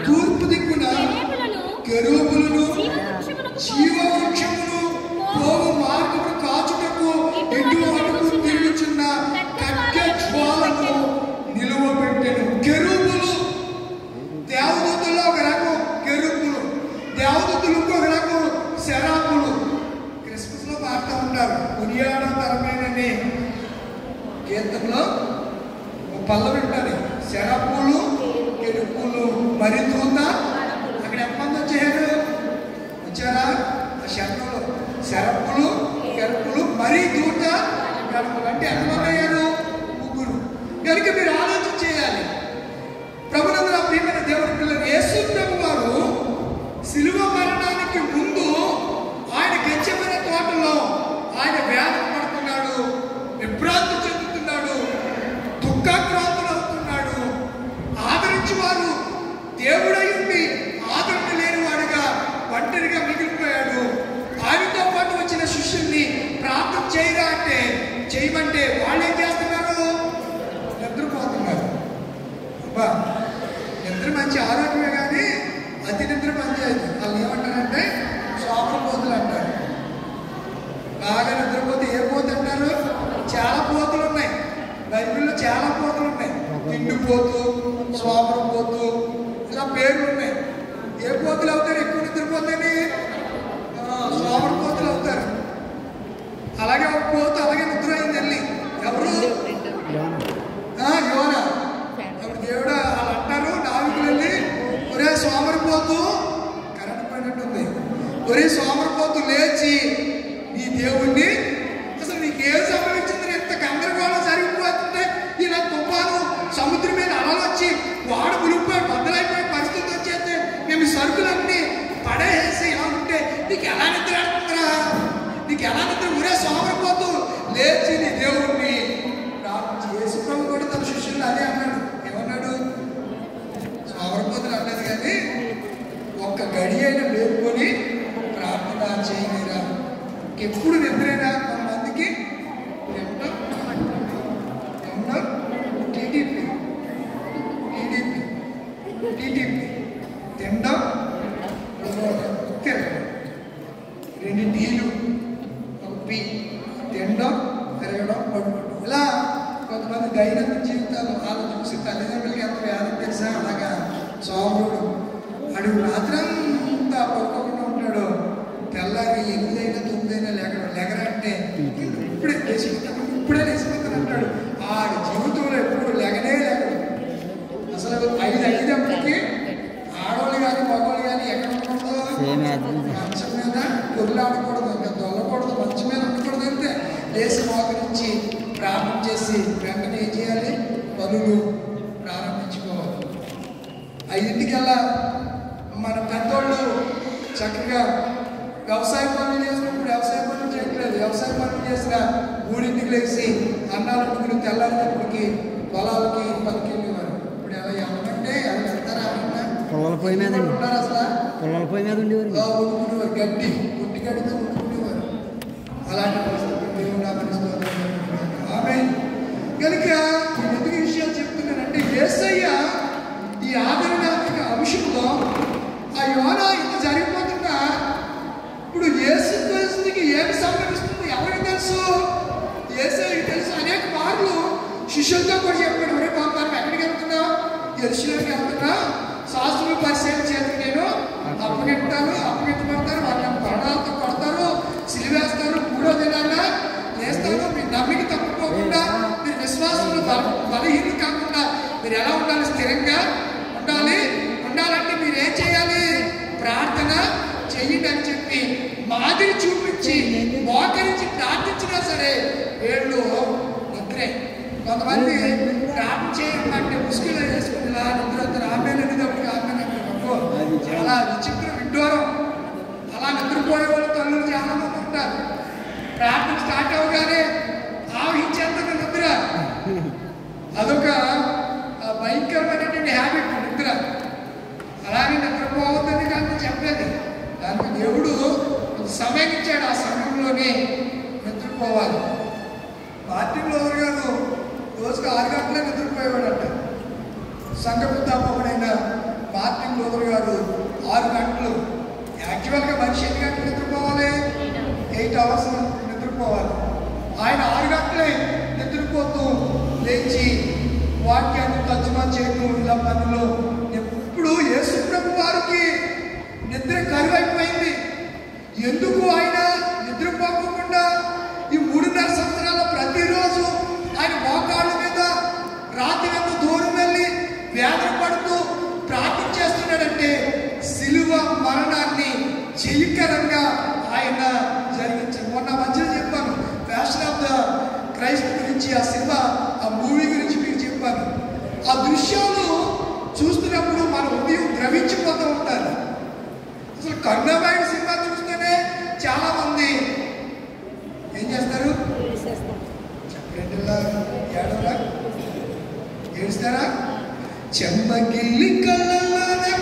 తూర్పు దిక్కున కెరూబులను జీవవృక్షమును పోవు మార్గమును కాచుటకు ఇటువైపు తిరుగుచున్న ఖడ్గజ్వాలను నిలువబెట్టెను. కెరూబులు దేవదూతల్లో ఒక రకం, కెరూబులు దేవదూతలు ఇంకొక రకం, శరాపులు. క్రిస్మస్ లో పాడుతూ ఉంటారు కొనియాడతరమేనని కీర్తనలో పల్లవి ఉంటుంది. శరాపులు కెరూబులు మరి దూత. అక్కడ ఎంతమంది వచ్చారా ఆ శరణంలో? శరప్పులు కెరపులు మరి దూత గడపలు అంటే ఎంతమంది అయ్యారు? 3. కనుక మీరు ఆలోచన చేయాలి. ప్రభునందున ప్రియమైన దేవుడి పిల్లలు, యేసు ప్రభు వారు శిలువ మరణానికి ముందు ఆయన గెత్సేమనే తోటలో ఆయన వేదన పడుతున్నాడు, విభ్రాంతి చెందుతున్నాడు, దుఃఖాక్రాంతులు అవుతున్నాడు. ఆదరించి వారు దేవుడై ఉండి ఆదరణ లేనివాడుగా ఒంటరిగా మిగిలిపోయాడు. ఆయనతో పాటు వచ్చిన శిష్యుల్ని ప్రార్థన చేయరా అంటే చేయమంటే వాళ్ళు ఏం చేస్తున్నారు? నిద్రపోతున్నారు. అబ్బా, నిద్ర మంచి ఆరోగ్యమే కానీ అతి నిద్ర పనిచేయదు. వాళ్ళు ఏమంటారంటే సోమరపోతులు అంటారు. బాగా నిద్రపోతే ఏ పోతు అంటారు? చాలా పోతులు ఉన్నాయి బైబిల్లో, చాలా పోతులు ఉన్నాయి. తిండిపోతు, సోమరపోతు, ఇలా పేర్లు ఉన్నాయి. ఏ పోతులు అవుతారు ఎక్కువ నిద్రపోతాయని? సోమరపోతులు అవుతారు. అలాగే ఒక పోతు అలాగే నిద్ర అయింది వెళ్ళి. ఎవరు? యోన. అప్పుడు దేవుడు వాళ్ళు అంటారు, నావికులు వెళ్ళి, ఒరే సోమరిపోతు, కరెంట్ పోయినట్టుంది, ఒరే సోమరిపోతు లేచి నీ దేవుణ్ణి, అసలు నీకు ఏం సంభవించింది? ఎంత గందరగోళం జరిగిపోతుంటే ఇలా తుఫాను సముద్రం మీద అలలు వచ్చి వాడు మునిగిపోయి బద్దలైపోయే పరిస్థితి వచ్చేస్తే మేము సరుకులన్నీ పడేసి ఇలా ఉంటే నీకు ఎలా నిద్ర ఆడుతుందిరా? నీకు ఎలా నిద్ర? ఊరే సోమరిపోతూ లేచి నీ దేవుణ్ణి ప్రార్థన. యేసు ప్రభు కూడా తన శిష్యులు అదే అన్నాడు. ఏమన్నాడు? సోమరిపోతులు అన్నది కానీ ఒక్క గడి అయినా మేలుకొని ప్రార్థన చేయలేరా? ఎప్పుడు నిద్రేనా? కొంతమందికి టీడీపీ తినడం, తిరగడం, 2 టీలు, 1 పీ, తినడం, తిరగడం, పడుకోవడం. ఇలా కొంతమంది దైనందిన జీవితాలు వాళ్ళు చూసి తల్లిదండ్రులకి ఎంత వేదం తెలుసా? అలాగా సోమరుడు అడుగు రాత్రంతా పడుకోకుండా ఉంటాడు. తెల్లారి 8 అయినా 9 అయినా లెగరంటే ఇప్పుడే లేచిపోతాను అంటాడు. ఆడి జీవితంలో ఎప్పుడు లెగనే లేకడు. అసలు 5 అయ్యేటప్పటికి ఆడవాళ్ళు కానీ మగవాళ్ళు కానీ ఎక్కడ ఉండకూడదు? మంచం మీద కొల్లాడకూడదు, ఇంకా దొల్లకూడదు, మంచం మీద ఉండకూడదు. అంటే లేచి మోకరించి ప్రారంభం చేసి వెంటనే ఏం చేయాలి? పనులు ప్రారంభించుకోవాలి. 5ంటికల్లా మన పెద్దోళ్ళు చక్కగా వ్యవసాయ పనులు చేసినప్పుడు వ్యవసాయ పనులు చేయట్లేదు. వ్యవసాయ పనులు చేసిన 3ంటికి లేచి అన్నాలు వండుకుని తెల్లారేటప్పటికి పొలాలకి పనికి వెళ్ళేవారు. ఇప్పుడు ఎలా ఏమంటే ఎలా వెళ్తారా? పొలాల పొయ్యి మీద ఉన్నారు. అసలు పొలాల పొయ్యి మీద వండుకునేవారు, గడ్డి పుట్టి గడ్డితో వండుకునేవారు. అలాంటి పరిస్థితి దేవుడు ఆమె కనుక ఎందుకు ఈ విషయాలు చెప్తున్నానంటే యేసయ్య ఈ ఆదరణాత్మక అంశంలో ఆ యోన ఇంత జరిగిపోతున్నా ఇప్పుడు యేసు పరిస్థితికి ఏమి సంభవిస్తుంది ఎవరికి తెలుసు? యేసయ్యకి తెలుసు. అనేక మార్లు శిష్యులతో కూడా చెప్పాడు, ఒరే బాబు మనం ఎక్కడికి వెళ్తున్నావు? యెరూషలేముకి వెళ్తున్నా, శాస్త్రుల పరిచయం చేతికి నేను అప్పగించబడతారు, వాళ్ళని కొరడాలతో కొడతారు, సిలివేస్తారు, 3వ దినాన లేస్తారు. మీ నమ్మిక తప్పుకోకుండా మీరు నమస్కరించి మోకరించి ప్రార్థించినా సరే వీళ్ళు నిద్రే. కొంతమంది ప్రార్థన చేయాలంటే ముసుగులో వేసుకుని ఇలా నిద్ర ఆమెనప్పటికీ చాలా విచిత్ర విడ్డూరం. అలా నిద్రపోయే వాళ్ళు తల్లులు చాలా మంది ఉంటారు. ప్రార్థన స్టార్ట్ అవగానే ఆవహించేందుకు నిద్ర అదొక భయంకరమైనటువంటి హ్యాబిట్ నిద్ర. అలాగే నిద్రపోవద్దని కానీ చెప్పలేదు. దానికి దేవుడు సమయం ఇచ్చాడు. ఆ సమయంలోనే నిద్రపోవాలి. మార్టిన్ లూథర్ గారు రోజుకు 6 గంటలే నిద్రపోయేవాడంట. సంఘ పితామహుడైన మార్టిన్ లూథర్ గారు 6 గంటలు. యాక్చువల్గా మనిషి ఎన్ని గంటలు నిద్రపోవాలి? 8 అవర్స్ నిద్రపోవాలి. ఆయన 6 గంటలే నిద్రపోతూ లేచి వాక్యాన్ని తర్జుమా చేయడం ఇలా పనిలో. ఇప్పుడు యేసు ప్రభు వారికి నిద్ర కరువైపోయింది. ఎందుకు ఆయన నిద్రపోకుండా ఈ 3.5 సంవత్సరాల ప్రతిరోజు ఆయన మోకాళ్ళ మీద రాత్రి ఎంత దూరం వెళ్ళి వేదన పడుతూ ప్రార్థన చేస్తున్నాడంటే సిలువ మరణాన్ని జయకరంగా ఆయన జరిగించారు. మొన్న మధ్యలో చెప్పాను ఫ్యాషన్ ఆఫ్ ద క్రైస్ట్ గురించి, ఆ సినిమా, ఆ మూవీ గురించి మీకు చెప్పాను. ఆ దృశ్యాలు చూస్తున్నప్పుడు మన ఉదయం ద్రవించిపోతూ ఉంటారు. అసలు కరుణామయుడు సినిమా చూస్తేనే చాలా మంది ఏం చేస్తారు? చెప్పండిలా ఏడుస్తారా? చెమ్మగిల్లి కళ్ళల్లోనే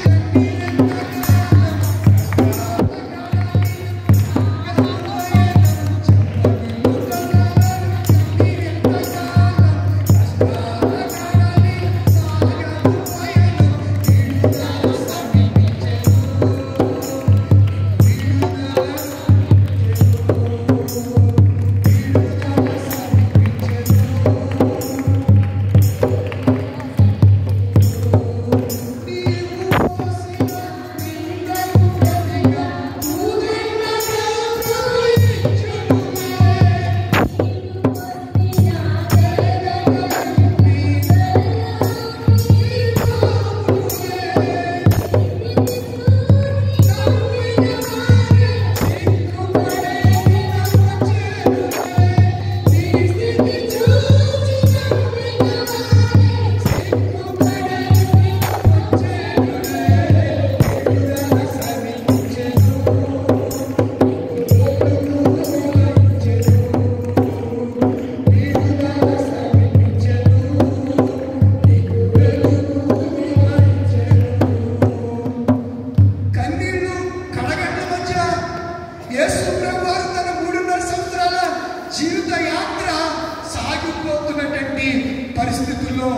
పరిస్థితుల్లో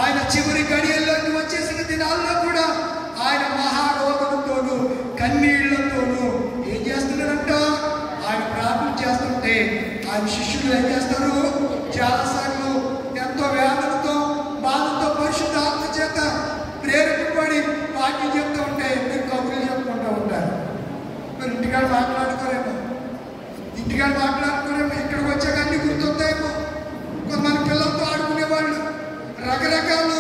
ఆయన చివరి గడియల్లోకి వచ్చేసిన దినాల్లో కూడా ఆయన మహారోగంతోనూ కన్నీళ్లతోనూ ఏం చేస్తున్నాడంట? ఆయన ప్రార్థన చేస్తుంటే ఆయన శిష్యులు ఏం చేస్తారు? చాలాసార్లు ఎంతో వేదనతో బాధతో పరిశుద్ధ ఆత్మ చేత ప్రేరేపబడి వాక్యం చెప్తూ ఉంటే మీరు కబుర్లు చెప్పుకుంటూ ఉంటారు. మరి ఇంటికాడ మాట్లాడుకోరేమో, ఇక్కడికి వచ్చాక అన్ని గుర్తొస్తాయేమో. కొంతమంది పిల్లలతో ఆడుకునేవాళ్ళు రకరకాలు.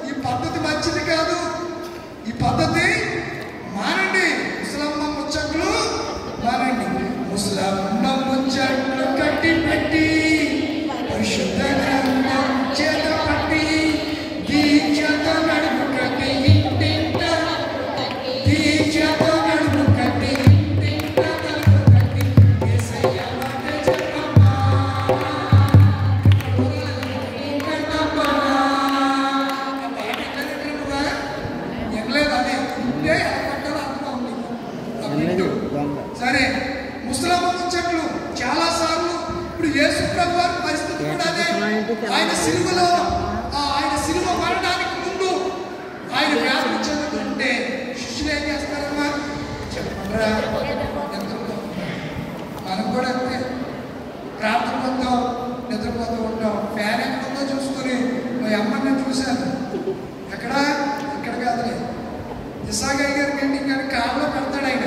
ఈ పద్ధతి మంచిది కాదు. ఈ పద్ధతి మానండి. ముసలమ్మ ముచ్చట్లు మానండి. ముసలమ్మ ముచ్చట్లు కట్టి పెట్టి పరిశుద్ధ గ్రంథం చేత పట్టి దీక్షతో నడుపు కట్టి ఇంటింట దీక్షతో నడుపు కట్టి ఇంటింట నడుపు కట్టి యేసయ్య మాట చెప్పమ్మా సరే. ముసలమ్మ ముచ్చట్లు చాలా సార్లు. ఇప్పుడు యేసు ప్రభు వారి పరిస్థితి కూడా అదే. ఆయన సిలువలో ఆయన సిలువ మరణానికి ముందు ఆయన వ్యాధి చెందుతుంటే శిష్యులు ఏం చేస్తారమ్మా చెప్పండిరా? మనం కూడా అంతే. ప్రార్థన పొందాం, నిద్రపోతూ ఉంటాం. ఫ్యాన్ ఎక్కడుందో చూసుకొని మా అమ్మని చూశాను. ఎక్కడ? ఇక్కడ కాదులే. ఇసాగయ్య గారి మీటింగ్ కానీ కారులో పెడతాడు ఆయన.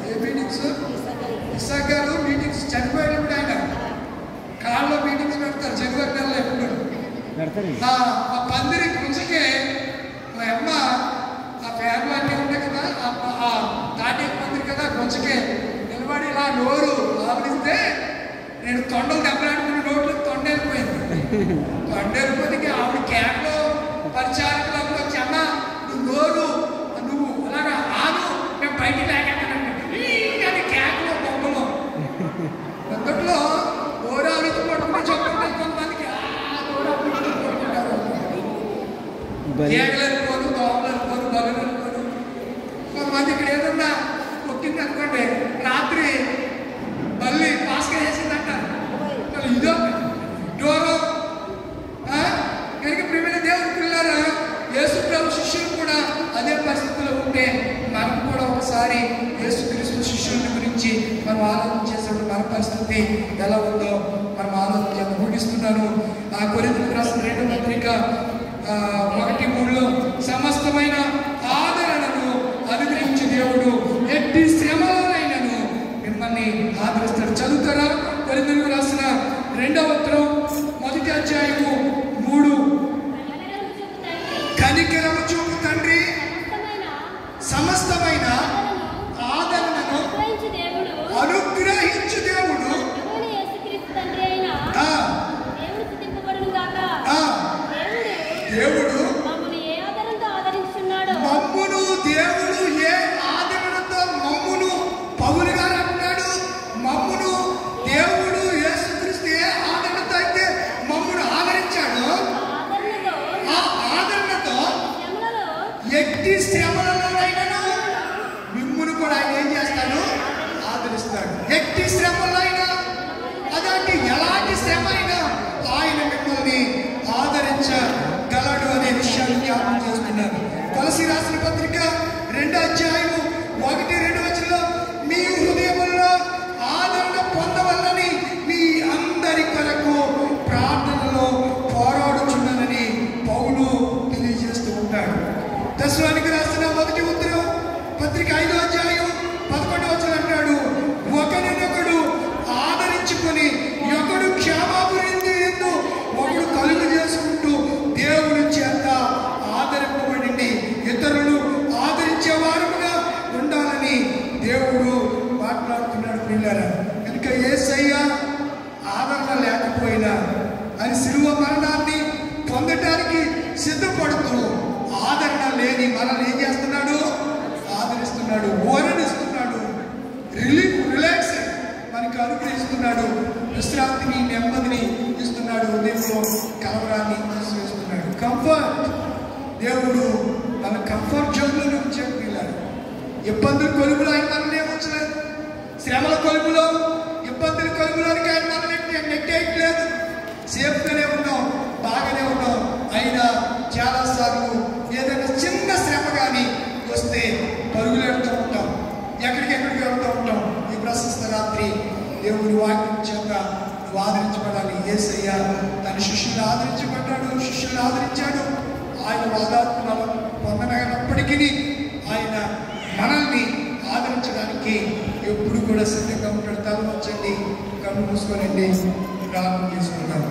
ఏ మీటింగ్స్? ఇసాక్ గారు మీటింగ్స్ చనిపోయినప్పుడు ఆయన కారులో మీటింగ్స్ పెడతారు. జనవరి నెలలో ఎప్పుడు ఆ పందిరి గుంజకే మా అమ్మ ఆ ఫ్యాన్లు అన్నీ ఉంటాయి కదా, ఆ తాటి పందిరి కదా, గుంజకే నిలబడి ఇలా నోరు లోపలిస్తే నేను తొండలు దెబ్బలాడుకున్న రోడ్లు తొండ వెళ్ళిపోయింది. తొండ వెళ్ళిపోతే ఆవిడ కేకలో పరిచారకులకు వచ్చి అమ్మ నువ్వు నోరు నువ్వు అలాగా ఆను మేము బయటికి లేకెత్తానంటే కేకలో బొమ్మలో మొదట్లో ఓరాలకు పట్టుకుని చెప్పుకుంటారు కొంతమందికి కేకలు వెళ్ళిపోను దోమలు వెళ్ళిపోను బలు వెళ్ళిపోను. కొంతమంది ఇక్కడ ఏదన్నా కొట్టింది అనుకోండి రాత్రి మళ్ళీ పాస్గా వేసిందంటారు. ఇదో డోరు కనుక ప్రియమైన దేవుని పిల్లలారా యేసు ప్రభు శిష్యులు కూడా అదే పరిస్థితిలో ఉంటే మనం కూడా ఒకసారి యేసుక్రీస్తు శిష్యుల గురించి మనం ఆలోచన చేసినప్పుడు మన పరిస్థితి ఎలా ఉందో మనం ఆలోచన ముగిస్తున్నాను. ఆ కొరింథీయులకు రాసిన 2వ పత్రిక 1:3 సమస్తమైన ఆదరణను అనుగ్రహించే దేవుడు ఎట్టి శ్రమలైనను మిమ్మల్ని ఆదరిస్తాడు. చదువుతారా? కొరింథీయులకు రాసిన 2వ పత్రం 1వ అధ్యాయము 3 కనికరము చూపు తండ్రి సమస్తమైన ఆదరణను అనుగ్రహించు దేవుడు దేవుడు మమ్మును దేవుడు ఏ ఆదరణతో మమ్మును పౌలు గారు అంటున్నాడు. మమ్మును దేవుడు యేసుక్రీస్తు ఏ ఆదరణతో అయితే మమ్మును ఆదరించాడు ఆ ఆదరణతో ఎట్టి శ్రమలలోనైనా మిమ్మును కూడా ఆయన ఏం చేస్తాడు? ఆదరిస్తాడు. ఎట్టి శ్రమలైనా అదంటే ఎలాంటి శ్రమ అయినా ఆయన మిమ్మల్ని ఆదరించగలడు అనే విషయాన్ని జ్ఞాపకం చేస్తున్నారు. కొలసీ రాసిన పత్రిక 2వ అధ్యాయము 1-2 వచనంలో మీ హృదయములలో ఆదరణ పొందవల్లని మీ అందరి కొరకు ప్రార్థనలో పోరాడుచున్నానని పౌలు తెలియజేస్తూ ఉంటాడు. దశలోనికి రాసిన 1వ ఉత్తరం పత్రిక 5వ అధ్యాయం 11వ వచనం అంటాడు ఒకరినొకడు ఆదరించుకొని ఒకడు క్షేమాభివృద్ధి ఎందు ఒకడు కలుగు చేసుకుంటూ దేవుని చేత ఆదరింపబడి ఇతరులు ఆదరించేవారుగా ఉండాలని దేవుడు మాట్లాడుతున్నాడు. పిల్లరా కనుక యేసయ్య ఆదరణ లేకపోయినా అని శిలువ మరణాన్ని పొందటానికి సిద్ధపడుతూ ఆదరణ లేని మనల్ని ఏం చేస్తున్నాడు? ఆదరిస్తున్నాడు, ఓరనిస్తున్నాడు, రిలాక్స్ మనకు అనుగ్రహిస్తున్నాడు, విశ్రాంతిని నెమ్మదిని ఇస్తున్నాడు, హృదయంలో కలవరాన్ని తీసివేస్తున్నాడు. కంఫర్ట్ దేవుడు మన కంఫర్ట్ జోన్లో ఉంచాడు. పిల్లలు ఇబ్బందుల కొలుగులో ఆయన మనల్ని ఉంచలేదు. శ్రమల కొలుగులో ఇబ్బందుల కొలుగులోనికి ఆయన మనల్ని నెట్టేయట్లేదు. సేఫ్గానే ఉన్నాం, బాగానే ఉన్నాం. అయినా చాలాసార్లు ఏదైనా చిన్న శ్రమ కానీ వస్తే పరుగులెడుతూ ఉంటాం, ఎక్కడికి వెళ్తూ ఉంటాం. ఈ ప్రశస్త రాత్రి దేవుడి వాక్యం చేత నువ్వు ఆదరించబడాలి. యేసయ్య తన శిష్యులు ఆదరించబడ్డాడు, శిష్యులు ఆదరించాడు. ఆయన వాదాత్మ పొందనప్పటికీ ఆయన మనల్ని ఆదరించడానికి ఎప్పుడు కూడా సిద్ధంగా ఉంటాడు. తల వచ్చండి, కన్ను మూసుకోనండి, ప్రార్థన చేసుకుంటాం.